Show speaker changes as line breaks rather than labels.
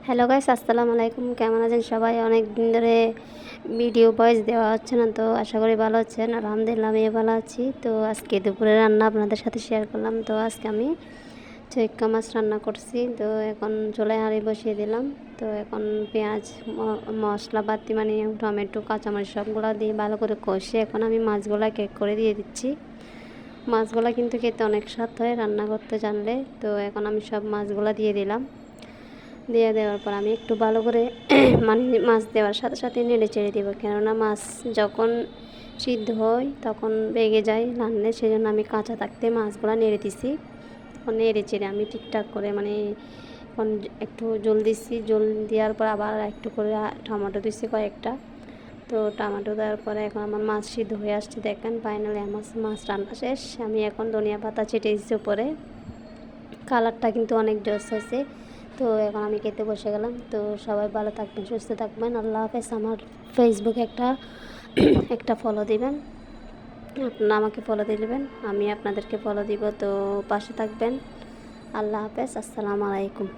Hello guys, আসসালামু আলাইকুম। কেমন আছেন সবাই? অনেক দিন ধরে ভিডিও ভয়েস দেওয়া হচ্ছে না, তো আশা করি ভালো আছেন। আলহামদুলিল্লাহ আমিও ভালো আছি। তো আজকে দুপুরে রান্না আপনাদের সাথে শেয়ার করলাম। তো আজকে আমি চৈক্কা মাছ রান্না করছি। তো এখন চুলায় হাঁড়ি বসিয়ে দিলাম। তো এখন পেঁয়াজ, মশলা পাতি মানে টমেটো, কাঁচামরিচ সবগুলো দিয়ে ভালো করে কষে এখন আমি মাছগুলো কেক করে দিয়ে দিচ্ছি। মাছগুলো কিন্তু খেতে অনেক স্বাদ হয় রান্না করতে জানলে। তো এখন আমি সব মাছগুলো দিয়ে দিলাম। দিয়ে দেওয়ার পর আমি একটু ভালো করে মানে মাছ দেওয়ার সাথে সাথে নেড়ে চেড়ে দেবো, কেননা মাছ যখন সিদ্ধ হয় তখন বেগে যায় রান্নে, সেই জন্য আমি কাঁচা থাকতে মাছগুলো নেড়ে দিছি। তখন নেড়ে চেড়ে আমি ঠিকঠাক করে মানে এখন একটু জল দিচ্ছি, জল দেওয়ার পর আবার একটু করে টমেটো দিচ্ছি কয়েকটা। তো টমেটো দেওয়ার পরে এখন আমার মাছ সিদ্ধ হয়ে আসছে, দেখেন ফাইনালি আমার মাছ রান্না শেষ। আমি এখন ধনিয়া পাতা ছিটিয়ে দিচ্ছি উপরে। কালারটা কিন্তু অনেক জোস হয়েছে। তো এখন আমি খেতে বসে গেলাম। তো সবাই ভালো থাকবেন, সুস্থ থাকবেন। আল্লাহ হাফেজ। আমার ফেসবুকে একটা ফলো দিবেন, আপনারা আমাকে ফলো দিয়ে দেবেন, আমি আপনাদেরকে ফলো দিব। তো পাশে থাকবেন। আল্লাহ হাফেজ, আসসালামু আলাইকুম।